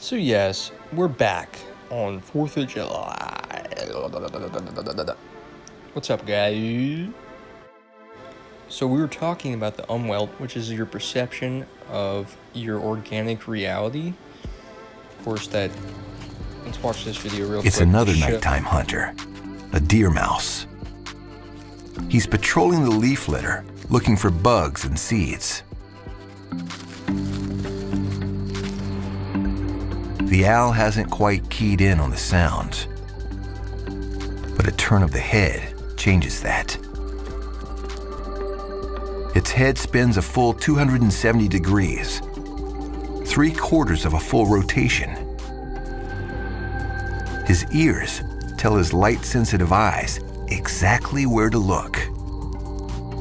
So yes, we're back on 4th of July. What's up, guys? So we were talking about the umwelt, which is your perception of your organic reality. Of course, let's watch this video real quick. It's another nighttime hunter, a deer mouse. He's patrolling the leaf litter, looking for bugs and seeds. The owl hasn't quite keyed in on the sound, but a turn of the head changes that. Its head spins a full 270 degrees, 3/4 of a full rotation. His ears tell his light-sensitive eyes exactly where to look.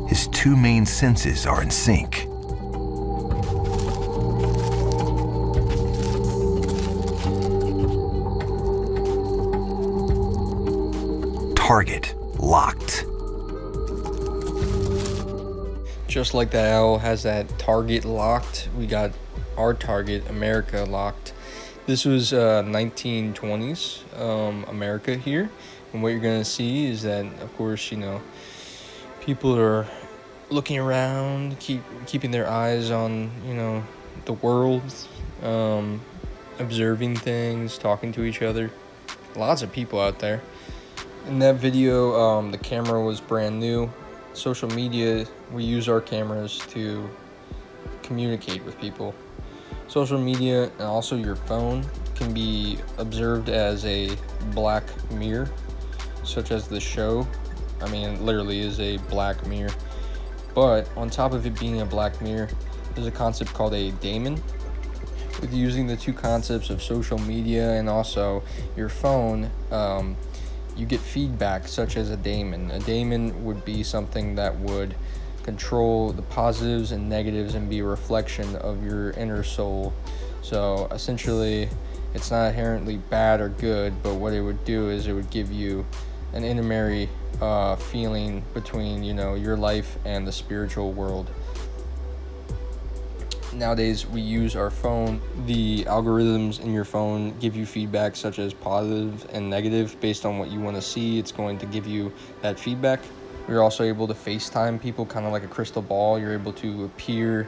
His two main senses are in sync. Target locked. Just like the owl has that target locked, we got our target, America, locked. This was 1920s America here, and what you're gonna see is that, of course, people are looking around, keeping their eyes on, the world, observing things, talking to each other. Lots of people out there. In that video, the camera was brand new. Social media, we use our cameras to communicate with people. Social media and also your phone can be observed as a black mirror, such as the show. I mean, it literally is a black mirror. But on top of it being a black mirror, there's a concept called a daemon. With using the two concepts of social media and also your phone, you get feedback such as a daemon. A daemon would be something that would control the positives and negatives and be a reflection of your inner soul. So essentially, it's not inherently bad or good, but what it would do is it would give you an intermediary feeling between, your life and the spiritual world. Nowadays, we use our phone. The algorithms in your phone give you feedback such as positive and negative based on what you want to see. It's going to give you that feedback. We're also able to FaceTime people, kind of like a crystal ball. You're able to appear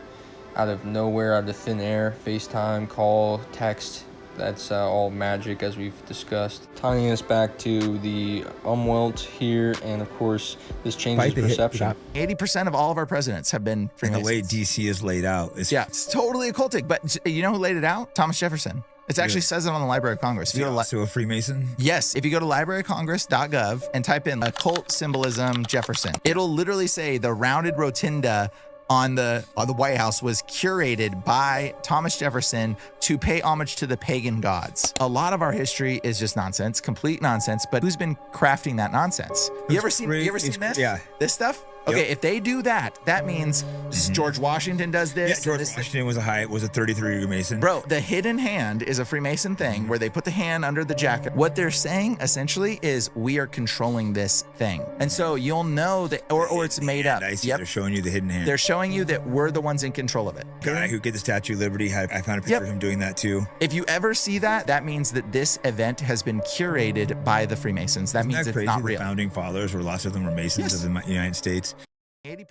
out of nowhere, out of thin air, FaceTime, call, text. That's all magic, as we've discussed. Tying us back to the umwelt here, and of course, this changes perception. 80% of all of our presidents have been Freemasons. And the way DC is laid out. It's totally occultic. But you know who laid it out? Thomas Jefferson. It actually says it on the Library of Congress. If you go to a Freemason? Yes. If you go to libraryofcongress.gov and type in occult symbolism Jefferson, it'll literally say the rounded rotunda on the White House was curated by Thomas Jefferson to pay homage to the pagan gods. A lot of our history is just nonsense, complete nonsense, but who's been crafting that nonsense? You ever seen this? Yeah. This stuff? Okay, If they do that, that means George Washington does this. Yeah, George Washington was a 33-degree Mason. Bro, the hidden hand is a Freemason thing where they put the hand under the jacket. What they're saying essentially is we are controlling this thing. And so you'll know that, or it's made up. I see. They're showing you the hidden hand. They're showing you that we're the ones in control of it. The guy who get the Statue of Liberty, I found a picture of him doing that too. If you ever see that, that means that this event has been curated by the Freemasons. That means it's not real. The founding fathers, or lots of them were Masons of the United States.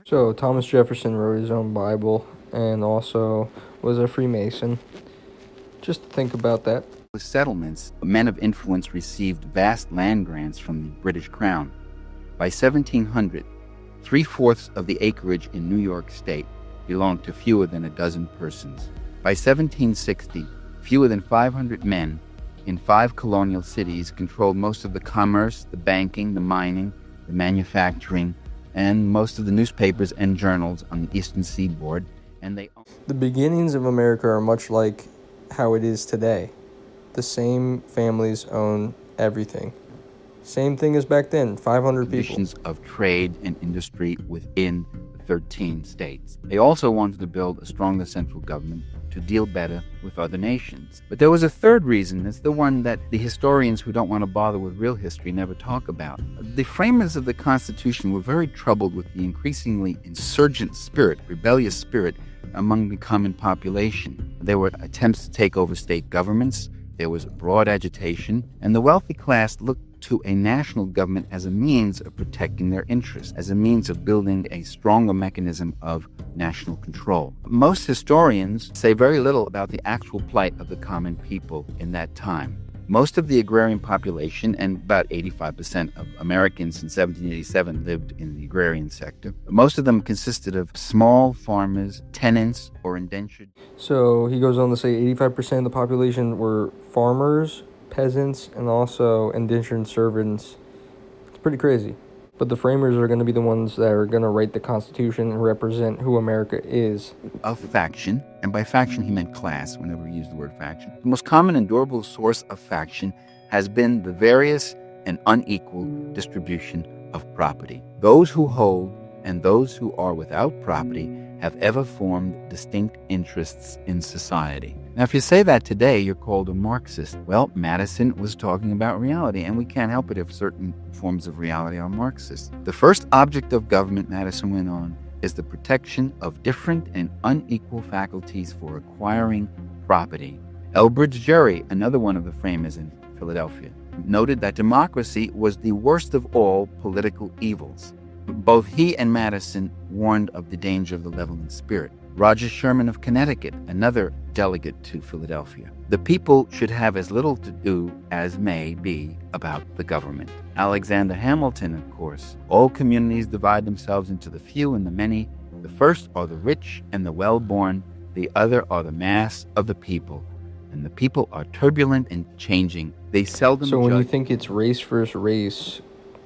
So Thomas Jefferson wrote his own Bible and also was a Freemason. Just think about that. The settlements, men of influence received vast land grants from the British Crown. By 1700, 3/4 of the acreage in New York State belonged to fewer than a dozen persons. By 1760, fewer than 500 men in 5 colonial cities controlled most of the commerce, the banking, the mining, the manufacturing, and most of the newspapers and journals on the eastern seaboard, and The beginnings of America are much like how it is today. The same families own everything. Same thing as back then, 500 people. Conditions of trade and industry within the 13 states. They also wanted to build a stronger central government to deal better with other nations. But there was a third reason. It's the one that the historians who don't want to bother with real history never talk about. The framers of the Constitution were very troubled with the increasingly insurgent spirit, rebellious spirit among the common population. There were attempts to take over state governments, There was broad agitation, and the wealthy class looked to a national government as a means of protecting their interests, as a means of building a stronger mechanism of national control. Most historians say very little about the actual plight of the common people in that time. Most of the agrarian population, and about 85% of Americans in 1787 lived in the agrarian sector, most of them consisted of small farmers, tenants, or indentured. So he goes on to say 85% of the population were farmers, peasants, and also indentured servants. It's pretty crazy. But the framers are going to be the ones that are going to write the Constitution and represent who America is. Of faction, and by faction he meant class whenever he used the word faction. The most common and durable source of faction has been the various and unequal distribution of property. Those who hold and those who are without property have ever formed distinct interests in society. Now, if you say that today, you're called a Marxist. Well, Madison was talking about reality, and we can't help it if certain forms of reality are Marxist. The first object of government, Madison went on, is the protection of different and unequal faculties for acquiring property. Elbridge Gerry, another one of the framers in Philadelphia, noted that democracy was the worst of all political evils. Both he and Madison warned of the danger of the leveling spirit. Roger Sherman of Connecticut, another delegate to Philadelphia. The people should have as little to do as may be about the government. Alexander Hamilton, of course. All communities divide themselves into the few and the many. The first are the rich and the well-born. The other are the mass of the people. And the people are turbulent and changing. They seldom So when you judge. think it's race versus race,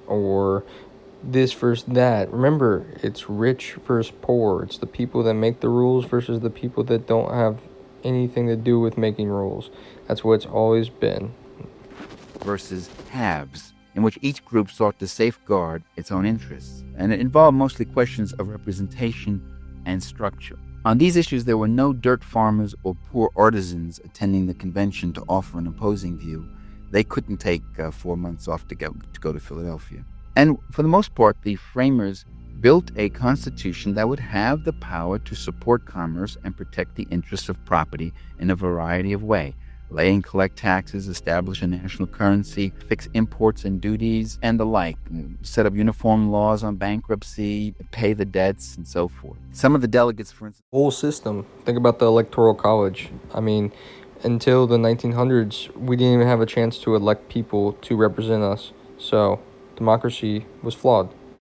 or this versus that, remember, it's rich versus poor. It's the people that make the rules versus the people that don't have anything to do with making rules. That's what it's always been. Versus haves, in which each group sought to safeguard its own interests. And it involved mostly questions of representation and structure. On these issues, there were no dirt farmers or poor artisans attending the convention to offer an opposing view. They couldn't take 4 months off to go to Philadelphia. And for the most part, the framers built a constitution that would have the power to support commerce and protect the interests of property in a variety of ways. Lay and collect taxes, establish a national currency, fix imports and duties, and the like. Set up uniform laws on bankruptcy, pay the debts, and so forth. Some of the delegates, for instance... Whole system. Think about the Electoral College. I mean, until the 1900s, we didn't even have a chance to elect people to represent us. So, democracy was flawed.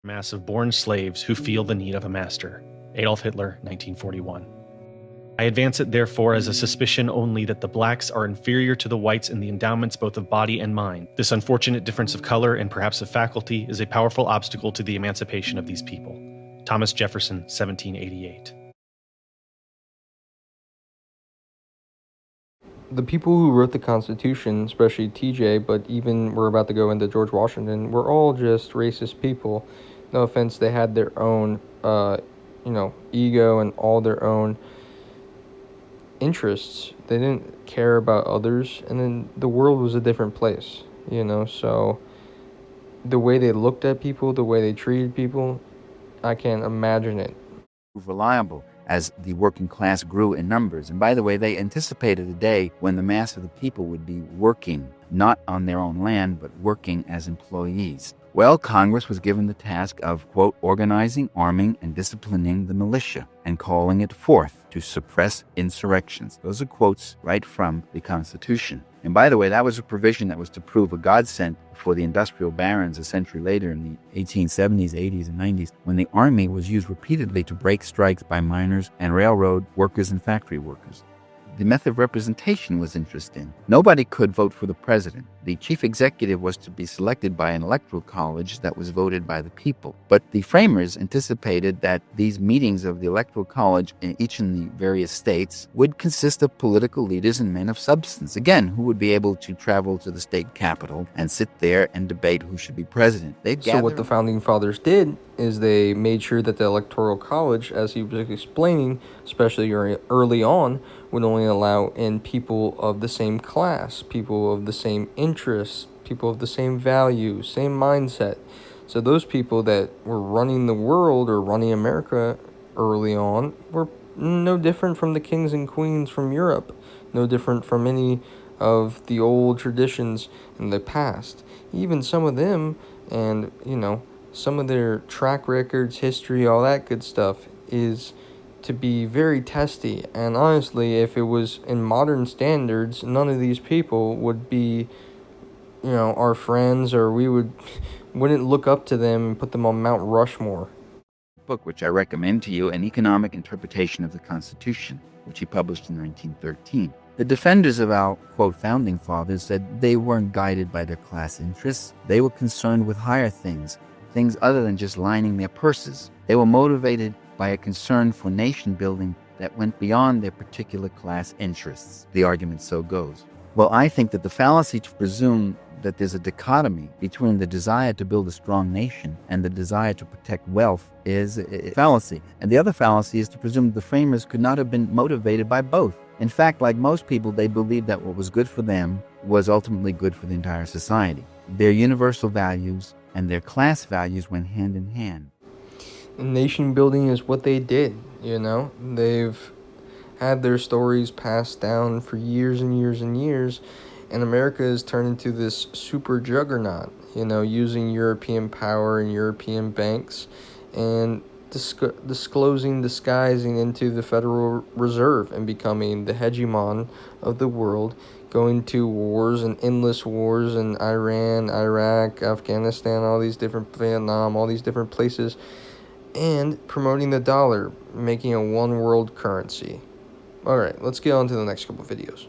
Mass of born slaves who feel the need of a master. Adolf Hitler, 1941. I advance it therefore as a suspicion only that the blacks are inferior to the whites in the endowments both of body and mind. This unfortunate difference of color and perhaps of faculty is a powerful obstacle to the emancipation of these people. Thomas Jefferson, 1788. The people who wrote the Constitution, especially TJ, but even we're about to go into George Washington, were all just racist people. No offense, they had their own, ego and all their own interests. They didn't care about others, and then the world was a different place, so the way they looked at people, the way they treated people, I can't imagine it. Reliable as the working class grew in numbers. And by the way, they anticipated a day when the mass of the people would be working, not on their own land, but working as employees. Well, Congress was given the task of, quote, organizing, arming, and disciplining the militia, and calling it forth to suppress insurrections. Those are quotes right from the Constitution. And by the way, that was a provision that was to prove a godsend for the industrial barons a century later in the 1870s, 80s, and 90s, when the army was used repeatedly to break strikes by miners and railroad workers and factory workers. The method of representation was interesting. Nobody could vote for the president. The chief executive was to be selected by an electoral college that was voted by the people. But the framers anticipated that these meetings of the electoral college in each in the various states would consist of political leaders and men of substance, again, who would be able to travel to the state capitol and sit there and debate who should be president. So what the Founding Fathers did is they made sure that the electoral college, as he was explaining, especially early on, would only allow in people of the same class, people of the same interests, people of the same values, same mindset. So those people that were running the world or running America early on were no different from the kings and queens from Europe, no different from any of the old traditions in the past. Even some of them, and some of their track records, history, all that good stuff is to be very testy. And honestly, if it was in modern standards, none of these people would be, our friends, or we wouldn't look up to them and put them on Mount Rushmore. Book, which I recommend to you, An Economic Interpretation of the Constitution, which he published in 1913. The defenders of our, quote, founding fathers said they weren't guided by their class interests. They were concerned with higher things other than just lining their purses. They were motivated by a concern for nation building that went beyond their particular class interests. The argument so goes. Well, I think that the fallacy to presume that there's a dichotomy between the desire to build a strong nation and the desire to protect wealth is a fallacy. And the other fallacy is to presume the framers could not have been motivated by both. In fact, like most people, they believed that what was good for them was ultimately good for the entire society. Their universal values and their class values went hand in hand. Nation building is what they did, They've had their stories passed down for years and years and years, and America has turned into this super juggernaut, using European power and European banks and disguising into the Federal Reserve and becoming the hegemon of the world, going to wars and endless wars in Iran, Iraq, Afghanistan, all these different, Vietnam, all these different places, and promoting the dollar, making a one world currency. All right, let's get on to the next couple videos.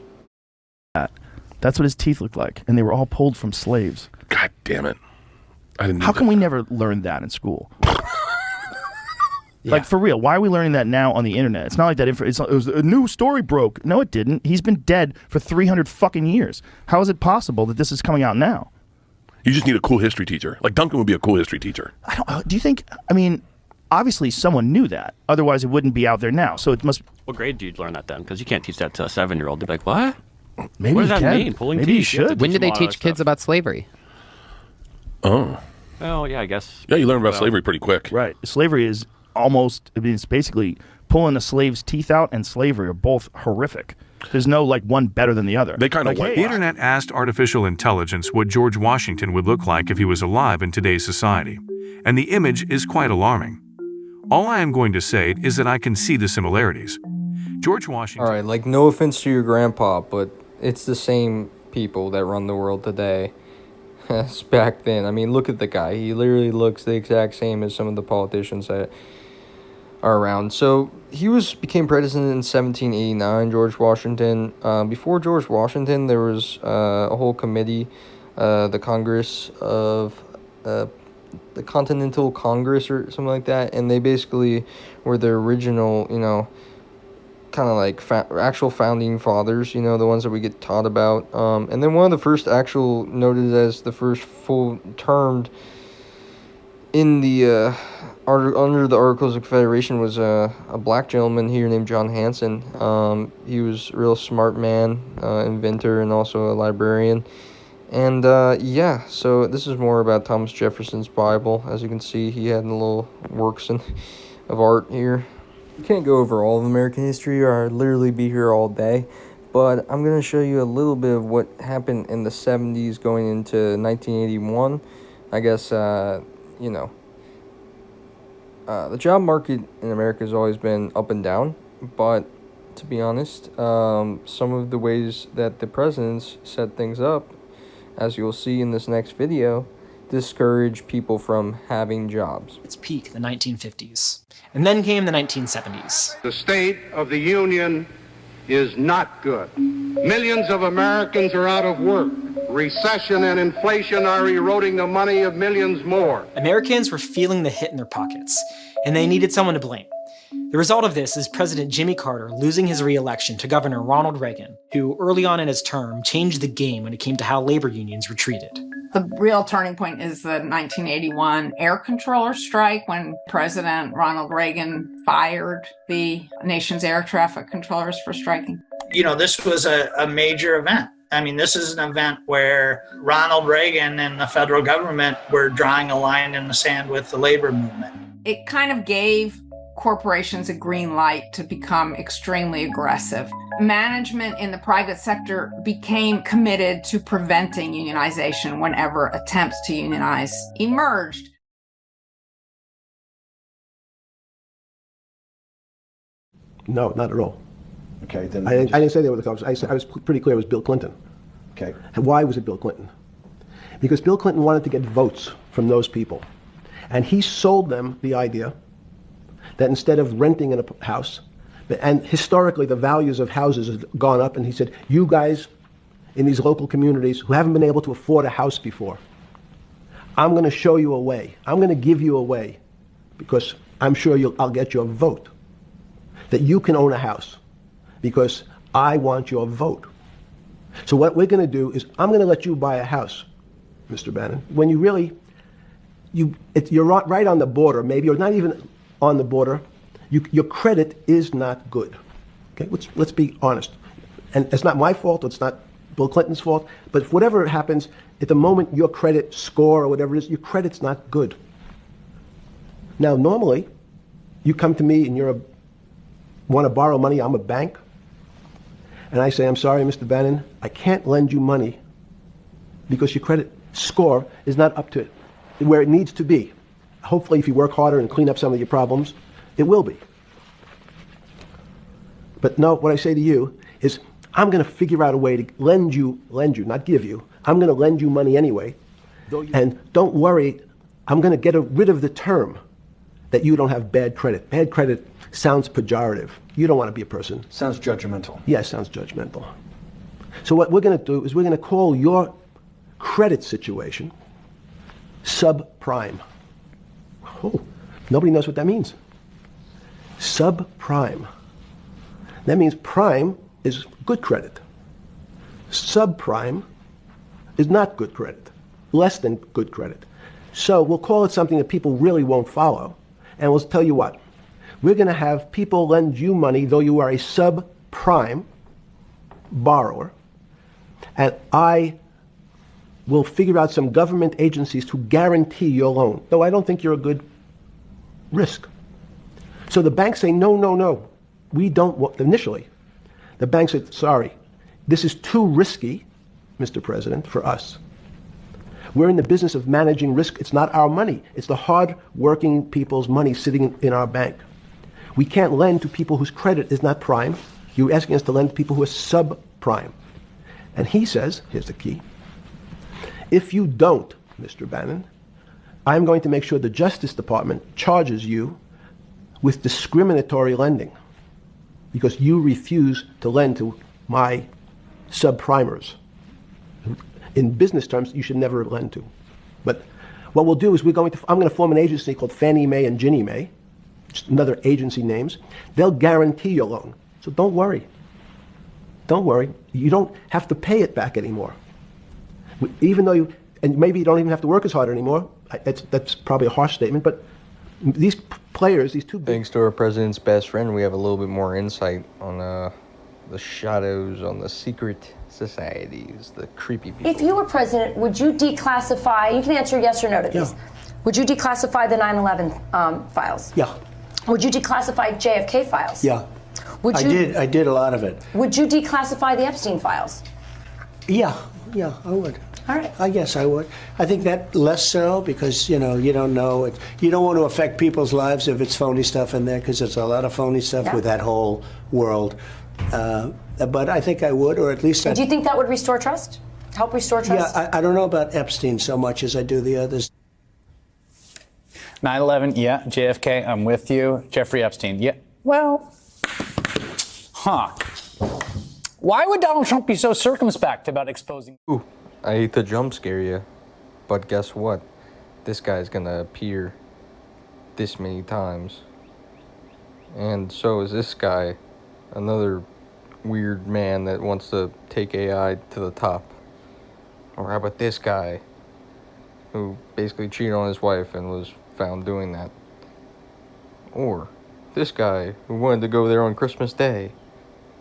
That's what his teeth looked like, and they were all pulled from slaves. God damn it. I didn't. How come we never learned that in school? Like, for real, why are we learning that now on the internet? It's not like that. It was a new story broke. No, it didn't. He's been dead for 300 fucking years. How is it possible that this is coming out now? You just need a cool history teacher. Like, Duncan would be a cool history teacher. Do you think, obviously someone knew that. Otherwise, it wouldn't be out there now. So it must... What grade do you learn that then? Because you can't teach that to a 7-year-old. They'd be like, what? Maybe what does that mean? Pulling Maybe teeth? you should. When did they teach kids about slavery? Oh. Oh, yeah, I guess. Yeah, you learn about slavery pretty quick. Right. Slavery is it's basically pulling a slave's teeth out, and slavery are both horrific. There's no, one better than the other. They kind of hey, The internet asked artificial intelligence what George Washington would look like if he was alive in today's society. And the image is quite alarming. All I am going to say is that I can see the similarities. George Washington... All right, no offense to your grandpa, but it's the same people that run the world today as back then. Look at the guy. He literally looks the exact same as some of the politicians that are around. So he became president in 1789, George Washington. Before George Washington, there was a whole committee, the Congress of... the Continental Congress or something like that, and they basically were the original, kind of like actual founding fathers, the ones that we get taught about. And then one of the first actual noted as the first full termed in the under the Articles of Confederation was a black gentleman here named John Hanson. He was a real smart man, inventor, and also a librarian. And so this is more about Thomas Jefferson's Bible. As you can see, he had little works of art here. You can't go over all of American history, or I'd literally be here all day. But I'm going to show you a little bit of what happened in the 70s going into 1981. I guess, the job market in America has always been up and down. But to be honest, some of the ways that the presidents set things up, as you'll see in this next video, discourage people from having jobs. Its peak, the 1950s. And then came the 1970s. The state of the union is not good. Millions of Americans are out of work. Recession and inflation are eroding the money of millions more. Americans were feeling the hit in their pockets, and they needed someone to blame. The result of this is President Jimmy Carter losing his re-election to Governor Ronald Reagan, who early on in his term changed the game when it came to how labor unions were treated. The real turning point is the 1981 air controller strike, when President Ronald Reagan fired the nation's air traffic controllers for striking. This was a major event. This is an event where Ronald Reagan and the federal government were drawing a line in the sand with the labor movement. It kind of gave corporations a green light to become extremely aggressive. management in the private sector became committed to preventing unionization whenever attempts to unionize emerged. No, not at all. Okay, then I didn't say they were the cops. I was pretty clear it was Bill Clinton. Okay. And why was it Bill Clinton? Because Bill Clinton wanted to get votes from those people. And he sold them the idea that instead of renting in a house, and historically the values of houses have gone up, and he said, you guys in these local communities who haven't been able to afford a house before, I'm going to show you a way. I'm going to give you a way, because I'm sure I'll get your vote, that you can own a house, because I want your vote. So what we're going to do is I'm going to let you buy a house, Mr. Bannon, when you really, you're right on the border, maybe, or not even on the border. Your credit is not good. Okay, let's be honest. And it's not my fault, it's not Bill Clinton's fault, but if whatever happens, at the moment your credit score or whatever it is, your credit's not good. Now, normally, you come to me and want to borrow money, I'm a bank, and I say, I'm sorry, Mr. Bannon, I can't lend you money because your credit score is not up to where it needs to be. Hopefully, if you work harder and clean up some of your problems, it will be. But no, what I say to you is, I'm going to figure out a way to lend you, not give you. I'm going to lend you money anyway. And don't worry, I'm going to get rid of the term that you don't have bad credit. Bad credit sounds pejorative. You don't want to be a person. Sounds judgmental. Yes, sounds judgmental. So what we're going to do is we're going to call your credit situation subprime. Oh, nobody knows what that means. Subprime. That means prime is good credit. Subprime is not good credit, less than good credit. So we'll call it something that people really won't follow. And we'll tell you what, we're going to have people lend you money though you are a subprime borrower, and I will figure out some government agencies to guarantee your loan, though I don't think you're a good risk. So the banks say, no, we don't want, initially, the banks said, sorry, this is too risky, Mr. President, for us. We're in the business of managing risk. It's not our money. It's the hard-working people's money sitting in our bank. We can't lend to people whose credit is not prime. You're asking us to lend to people who are subprime. And he says, here's the key, if you don't, Mr. Bannon, I'm going to make sure the Justice Department charges you with discriminatory lending because you refuse to lend to my subprimers. In business terms, you should never lend to. But what we'll do is I'm going to form an agency called Fannie Mae and Ginnie Mae, just another agency names. They'll guarantee your loan. So don't worry. Don't worry. You don't have to pay it back anymore. Even though and maybe you don't even have to work as hard anymore. That's probably a harsh statement, but these players, these two... Thanks to our president's best friend, we have a little bit more insight on the shadows, on the secret societies, the creepy people. If you were president, would you declassify, you can answer yes or no to these, would you declassify the 9/11 files? Yeah. Would you declassify JFK files? Yeah. I did a lot of it. Would you declassify the Epstein files? Yeah, I would. All right. I guess I would. I think that less so because, you don't know. You don't want to affect people's lives if it's phony stuff in there because there's a lot of phony stuff with that whole world. But I think I would, or at least... Do you think that would restore trust? Help restore trust? Yeah, I don't know about Epstein so much as I do the others. 9/11, yeah. JFK, I'm with you. Jeffrey Epstein, yeah. Well, why would Donald Trump be so circumspect about exposing... Ooh, I hate to jump scare you, but guess what? This guy's gonna appear this many times. And so is this guy, another weird man that wants to take AI to the top. Or how about this guy, who basically cheated on his wife and was found doing that. Or this guy who wanted to go there on Christmas Day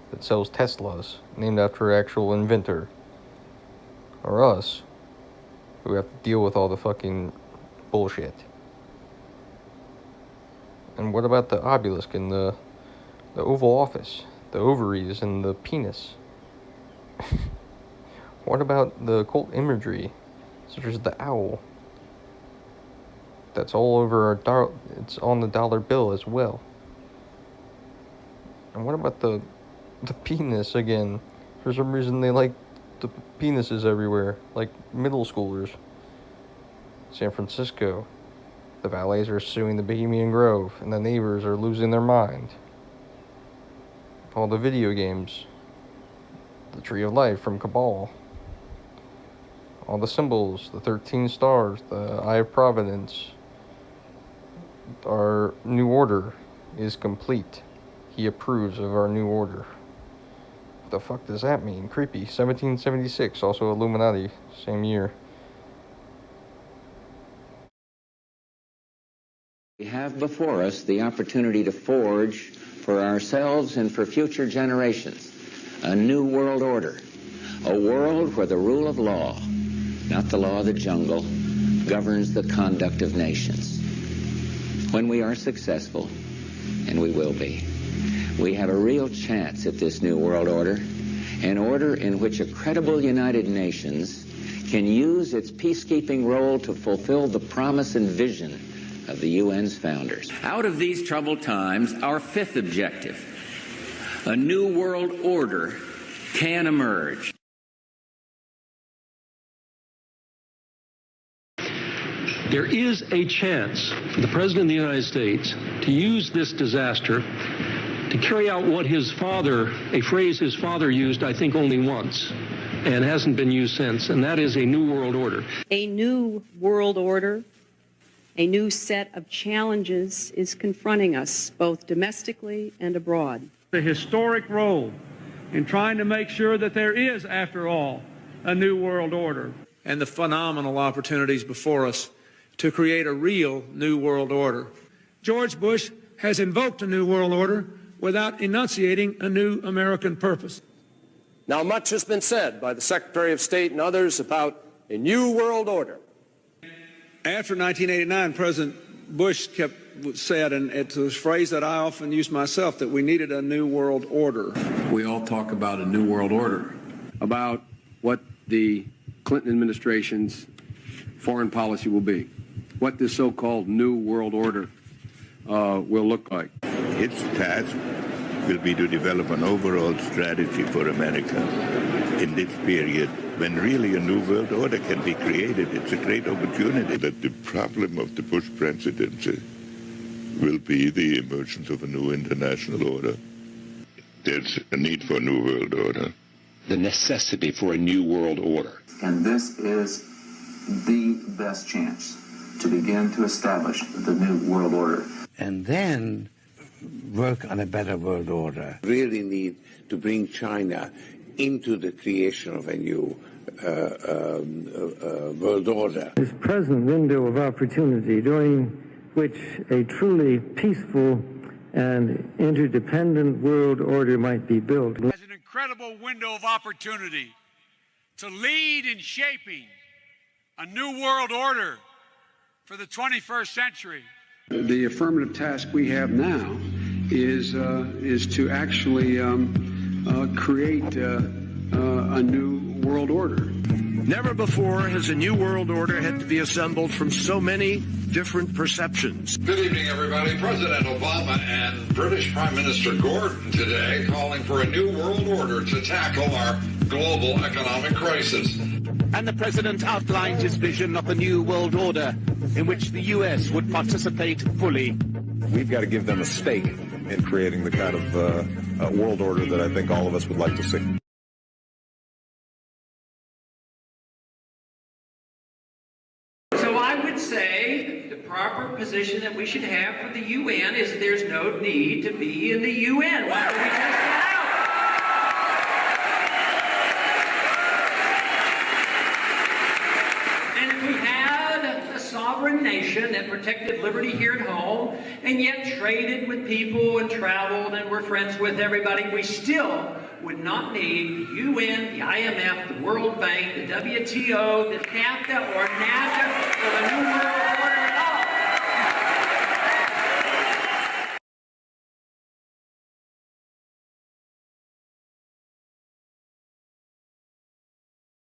that sells Teslas named after an actual inventor. Or us, who have to deal with all the fucking bullshit. And what about the obelisk in the Oval Office? the ovaries and the penis? What about the occult imagery, such as the owl? That's all over it's on the dollar bill as well. And what about the penis again? For some reason they like the penises everywhere, like middle schoolers. San Francisco, the valets are suing the Bohemian Grove, and the neighbors are losing their mind. All the video games, the Tree of Life from Cabal, all the symbols, the 13 stars, the Eye of Providence. Our new order is complete. He approves of our new order. What the fuck does that mean? Creepy. 1776, also Illuminati, same year. We have before us the opportunity to forge for ourselves and for future generations a new world order, a world where the rule of law, not the law of the jungle, governs the conduct of nations. When we are successful, and we will be, we have a real chance at this new world order, an order in which a credible United Nations can use its peacekeeping role to fulfill the promise and vision of the UN's founders. Out of these troubled times, our fifth objective, a new world order, can emerge. There is a chance for the President of the United States to use this disaster to carry out what his father, a phrase his father used, I think, only once, and hasn't been used since, and that is a new world order. A new world order, a new set of challenges is confronting us, both domestically and abroad. The historic role in trying to make sure that there is, after all, a new world order. And the phenomenal opportunities before us to create a real new world order. George Bush has invoked a new world order without enunciating a new American purpose. Now, much has been said by the Secretary of State and others about a new world order. After 1989, President Bush said, and it's a phrase that I often use myself, that we needed a new world order. We all talk about a new world order, about what the Clinton administration's foreign policy will be, what this so-called new world order will look like. Its task will be to develop an overall strategy for America in this period when really a new world order can be created. It's a great opportunity. That the problem of the Bush presidency will be the emergence of a new international order. There's a need for a new world order. The necessity for a new world order. And this is the best chance to begin to establish the new world order. And then work on a better world order. Really need to bring China into the creation of a new world order. This present window of opportunity during which a truly peaceful and interdependent world order might be built. As an incredible window of opportunity to lead in shaping a new world order for the 21st century. The affirmative task we have now is to actually create a new world order. Never before has a new world order had to be assembled from so many different perceptions. Good evening, everybody. President Obama and British Prime Minister Gordon today calling for a new world order to tackle our global economic crisis. And the president outlined his vision of a new world order in which the U.S. would participate fully. We've got to give them a stake in creating the kind of world order that I think all of us would like to see. So I would say the proper position that we should have for the UN is there's no need to be in the UN. Why don't we just get out? And if we had a sovereign nation that protected liberty here at home and yet traded with people and traveled and were friends with everybody, we still would not need the UN, the IMF, the World Bank, the WTO, the NAFTA or NAFTA or the New World Order.